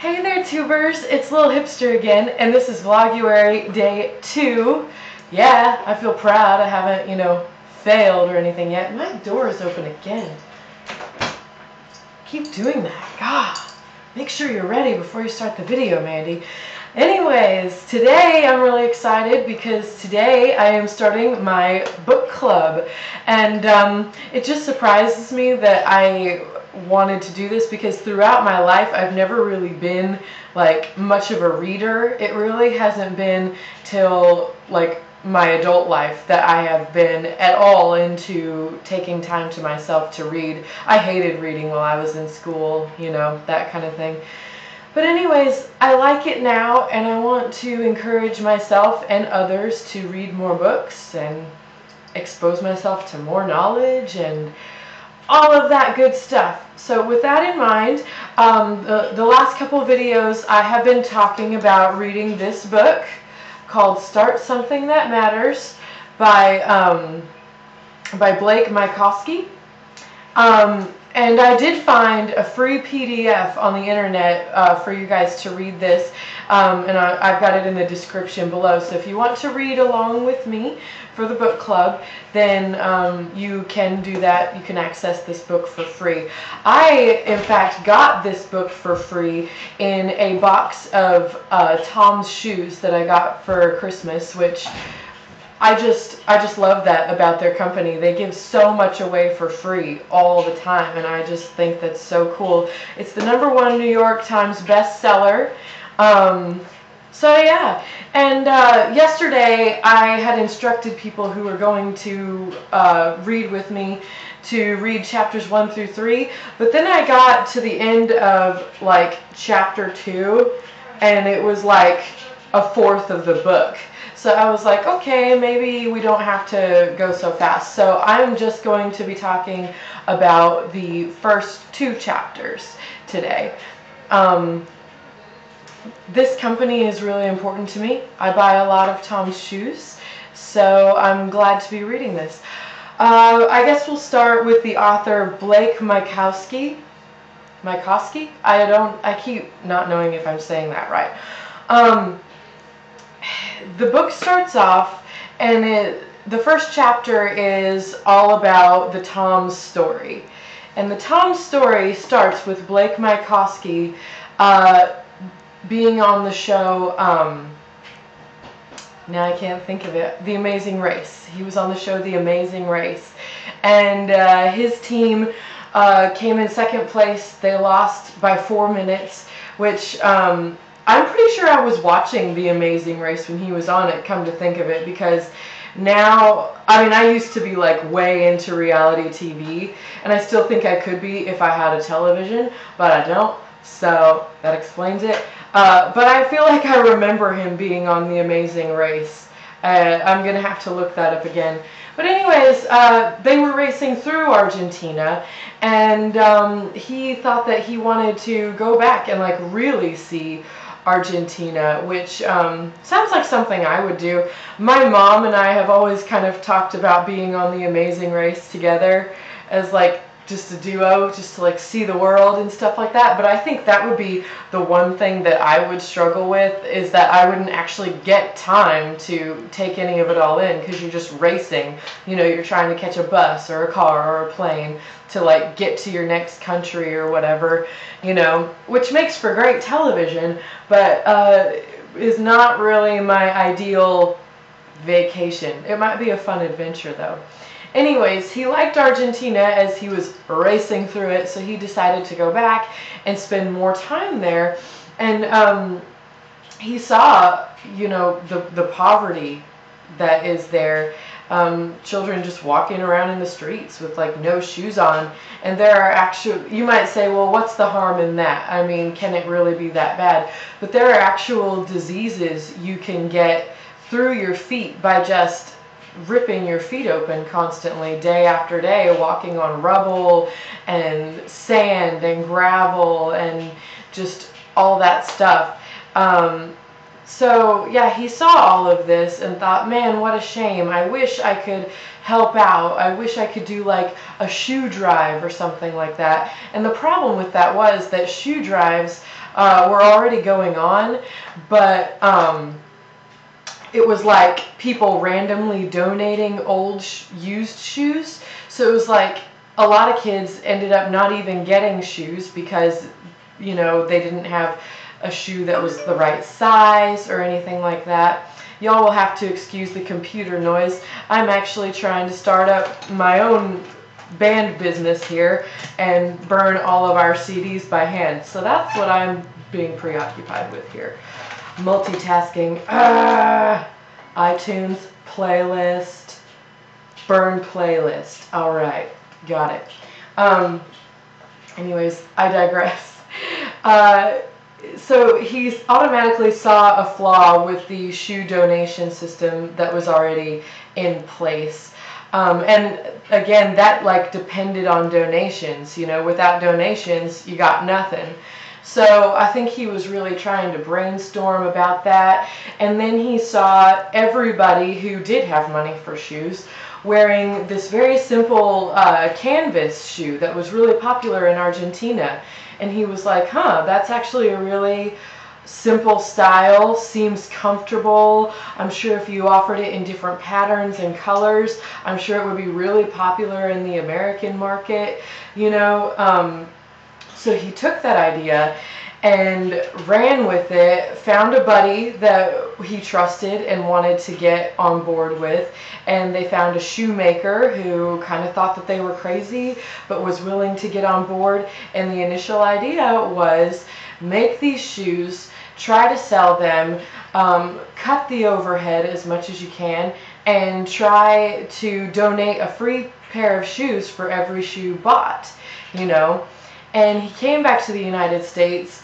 Hey there, tubers! It's Little Hipster again, and this is Vloguary Day 2. Yeah, I feel proud. I haven't, failed or anything yet. My door is open again. Keep doing that. God, make sure you're ready before you start the video, Mandy. Anyways, today I'm really excited because today I am starting my book club, and it just surprises me that I wanted to do this because throughout my life I've never really been like much of a reader. It really hasn't been till like my adult life that I have been at all into taking time to myself to read. I hated reading while I was in school, that kind of thing. But anyways, I like it now, and I want to encourage myself and others to read more books and expose myself to more knowledge and all of that good stuff. So with that in mind, the last couple videos I have been talking about reading this book called Start Something That Matters by Blake Mycoskie. And I did find a free PDF on the internet for you guys to read this, and I've got it in the description below. So if you want to read along with me for the book club, then you can do that. You can access this book for free. I, in fact, got this book for free in a box of Tom's shoes that I got for Christmas, which I just love that about their company. They give so much away for free all the time, and I just think that's so cool. It's the #1 New York Times bestseller. So yeah, and yesterday I had instructed people who were going to read with me to read chapters 1 through 3, but then I got to the end of like chapter 2, and it was like a fourth of the book. So I was like, okay, maybe we don't have to go so fast. So I'm just going to be talking about the first 2 chapters today. This company is really important to me. I buy a lot of Tom's shoes, so I'm glad to be reading this. I guess we'll start with the author Blake Mycoskie. Mycoskie? I keep not knowing if I'm saying that right. The book starts off, and the first chapter is all about the Tom's story. And the Tom's story starts with Blake Mycoskie being on the show, now I can't think of it, The Amazing Race. He was on the show The Amazing Race. And his team came in second place. They lost by 4 minutes, which I'm pretty sure I was watching The Amazing Race when he was on it, come to think of it, because now, I used to be like way into reality TV, and I still think I could be if I had a television, but I don't, so that explains it. But I feel like I remember him being on The Amazing Race. I'm going to have to look that up again. But anyways, they were racing through Argentina, and he thought that he wanted to go back and like really see Argentina, which sounds like something I would do. My mom and I have always kind of talked about being on The Amazing Race together as like just a duo, just to like see the world and stuff like that. But I think that would be the one thing that I would struggle with, is that I wouldn't actually get time to take any of it all in, because you're just racing. You're trying to catch a bus or a car or a plane to like get to your next country or whatever, which makes for great television, but is not really my ideal vacation. It might be a fun adventure though. Anyways, he liked Argentina as he was racing through it, so he decided to go back and spend more time there. And he saw, the poverty that is there. Children just walking around in the streets with like no shoes on. And there are you might say, well, what's the harm in that? Can it really be that bad? But there are actual diseases you can get through your feet by just ripping your feet open constantly, day after day, walking on rubble and sand and gravel and just all that stuff. So yeah, he saw all of this and thought, man, what a shame. I wish I could help out. I wish I could do like a shoe drive or something like that. And the problem with that was that shoe drives were already going on, but it was like people randomly donating old used shoes. So it was like a lot of kids ended up not even getting shoes because, you know, they didn't have a shoe that was the right size or anything like that. Y'all will have to excuse the computer noise. I'm actually trying to start up my own band business here and burn all of our CDs by hand. So that's what I'm being preoccupied with here. Multitasking. iTunes playlist, burn playlist. All right, got it. Anyways, I digress. So he automatically saw a flaw with the shoe donation system that was already in place. And again, that like depended on donations. You know, without donations, you got nothing. So I think he was really trying to brainstorm about that. And then he saw everybody who did have money for shoes wearing this very simple canvas shoe that was really popular in Argentina. And he was like, huh, that's actually a really simple style, seems comfortable. I'm sure if you offered it in different patterns and colors, I'm sure it would be really popular in the American market, you know. So he took that idea and ran with it, found a buddy that he trusted and wanted to get on board with, and they found a shoemaker who kind of thought that they were crazy but was willing to get on board. And the initial idea was make these shoes, try to sell them, cut the overhead as much as you can, and try to donate a free pair of shoes for every shoe bought, you know. And he came back to the United States,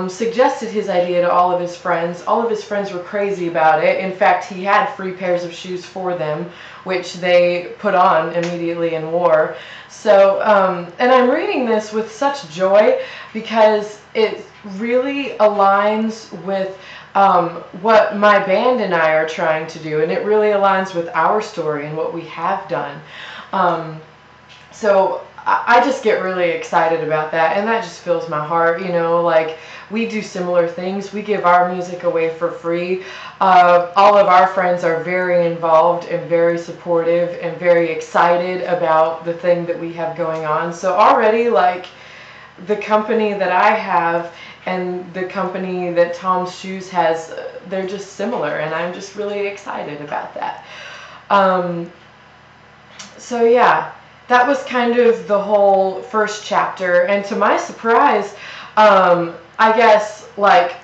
suggested his idea to all of his friends. All of his friends were crazy about it. In fact, he had free pairs of shoes for them, which they put on immediately and wore. So, and I'm reading this with such joy because it really aligns with what my band and I are trying to do, and it really aligns with our story and what we have done. So I just get really excited about that, and that just fills my heart, you know, like we do similar things. We give our music away for free. All of our friends are very involved and very supportive and very excited about the thing that we have going on. So already, like, the company that I have and the company that Tom's Shoes has, they're just similar, and I'm just really excited about that. So yeah, that was kind of the whole first chapter, and to my surprise, I guess like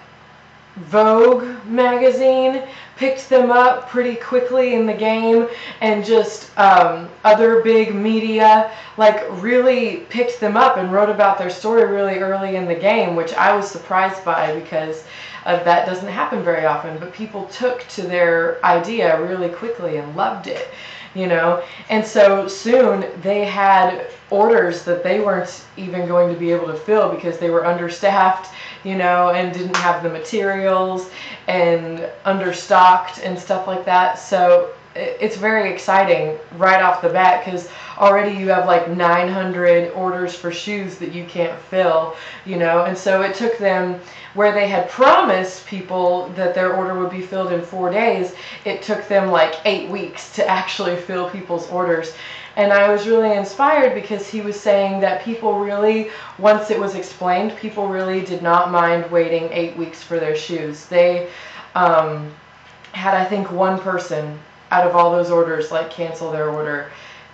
Vogue magazine picked them up pretty quickly in the game, and just other big media like really picked them up and wrote about their story really early in the game, which I was surprised by because that doesn't happen very often. But people took to their idea really quickly and loved it, you know. And so soon they had orders that they weren't even going to be able to fill because they were understaffed, you know, and didn't have the materials and understocked and stuff like that. So it's very exciting right off the bat because already you have like 900 orders for shoes that you can't fill, you know. And so it took them, where they had promised people that their order would be filled in 4 days, it took them like 8 weeks to actually fill people's orders. And I was really inspired because he was saying that people really, once it was explained, people really did not mind waiting 8 weeks for their shoes. They had, I think, one person out of all those orders like cancel their order,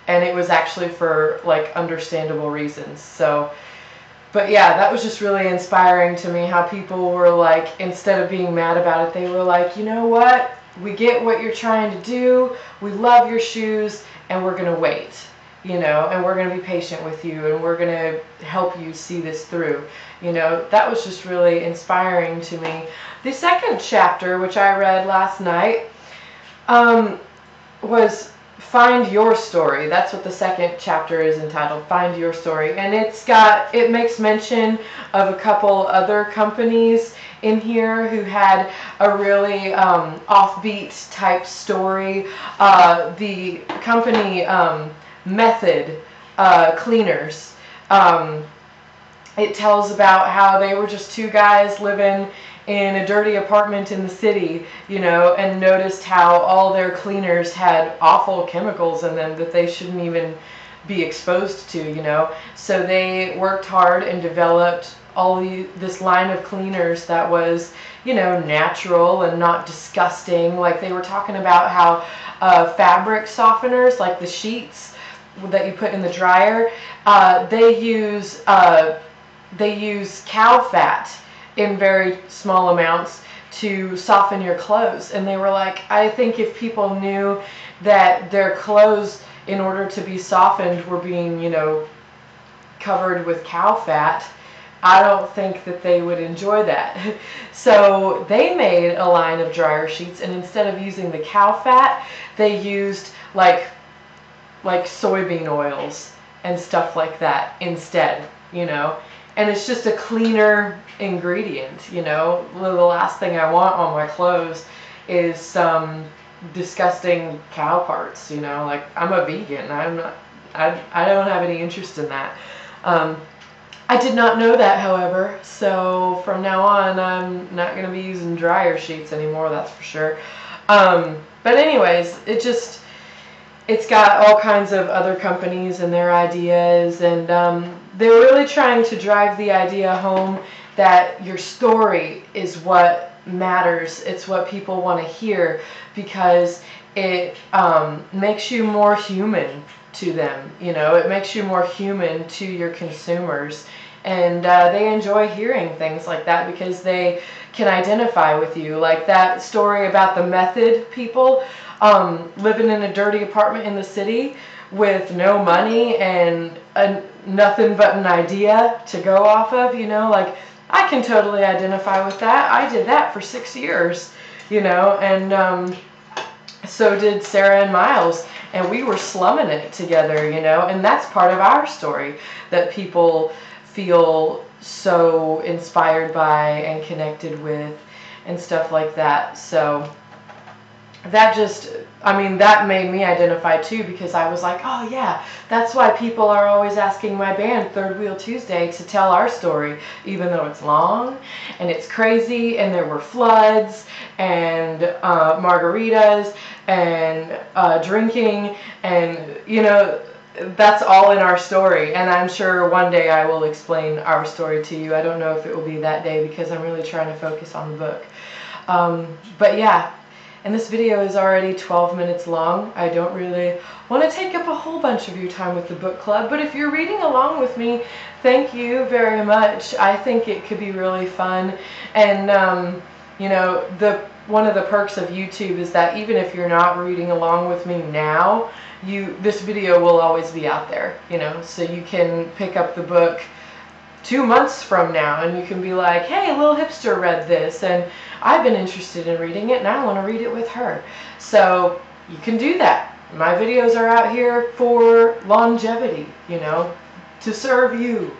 and it was actually for like understandable reasons. So, but yeah, that was just really inspiring to me, how people were like, instead of being mad about it, they were like, you know what, we get what you're trying to do, we love your shoes, and we're gonna wait, you know, and we're gonna be patient with you, and we're gonna help you see this through, you know. That was just really inspiring to me. The second chapter, which I read last night, was Find Your Story. That's what the second chapter is entitled, Find Your Story. And it makes mention of a couple other companies in here who had a really offbeat type story. The company Method Cleaners. It tells about how they were just two guys living in a dirty apartment in the city, you know, and noticed how all their cleaners had awful chemicals in them that they shouldn't even be exposed to, you know. So they worked hard and developed this line of cleaners that was, you know, natural and not disgusting. Like they were talking about how fabric softeners, like the sheets that you put in the dryer, they use cow fat in very small amounts to soften your clothes. And they were like, I think if people knew that their clothes, in order to be softened, were being, you know, covered with cow fat, I don't think that they would enjoy that. So they made a line of dryer sheets, and instead of using the cow fat, they used like soybean oils and stuff like that instead, you know. And it's just a cleaner ingredient, you know. The last thing I want on my clothes is some disgusting cow parts, you know. Like, I'm a vegan. I don't have any interest in that. I did not know that, however, so from now on I'm not going to be using dryer sheets anymore, that's for sure. But anyways, it's got all kinds of other companies and their ideas, and they're really trying to drive the idea home that your story is what matters. It's what people want to hear, because it makes you more human to them, you know. It makes you more human to your consumers, and they enjoy hearing things like that because they can identify with you. Like that story about the Method people living in a dirty apartment in the city with no money and nothing but an idea to go off of, you know. Like, I can totally identify with that. I did that for 6 years, you know, and so did Sarah and Miles, and we were slumming it together, you know. And that's part of our story that people feel so inspired by and connected with and stuff like that. So that just, I mean, that made me identify too, because I was like, oh yeah, that's why people are always asking my band Third Wheel Tuesday to tell our story, even though it's long and it's crazy and there were floods and margaritas and drinking, and you know, that's all in our story. And I'm sure one day I will explain our story to you. I don't know if it will be that day, because I'm really trying to focus on the book. But yeah. And this video is already 12 minutes long. I don't really want to take up a whole bunch of your time with the book club, but if you're reading along with me, thank you very much. I think it could be really fun. And you know, one of the perks of YouTube is that even if you're not reading along with me now, this video will always be out there, you know, so you can pick up the book 2 months from now and you can be like, hey, Lil Hipster read this and I've been interested in reading it and I want to read it with her. So you can do that. My videos are out here for longevity, you know, to serve you,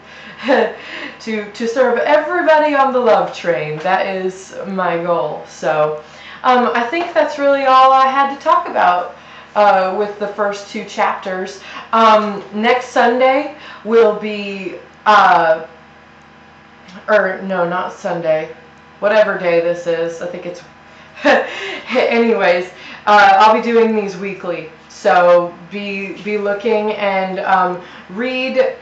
to serve everybody on the love train. That is my goal. So I think that's really all I had to talk about with the first 2 chapters. Next Sunday will be or no, not Sunday, whatever day this is. I think it's anyways, I'll be doing these weekly, so be looking and read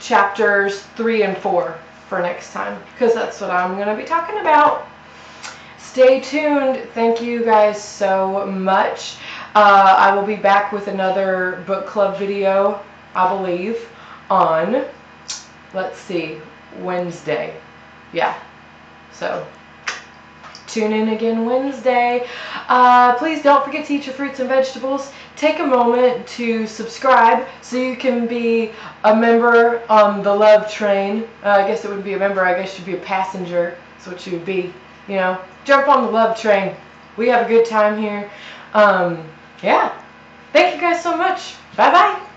chapters 3 and 4 for next time, because that's what I'm going to be talking about. Stay tuned. Thank you guys so much. I will be back with another book club video, I believe, on, let's see, Wednesday. Yeah, so tune in again Wednesday. Please don't forget to eat your fruits and vegetables. Take a moment to subscribe so you can be a member on the love train. I guess it wouldn't be a member, I guess you'd be a passenger. That's what you would be, you know. Jump on the love train. We have a good time here. Yeah. Thank you guys so much. Bye-bye.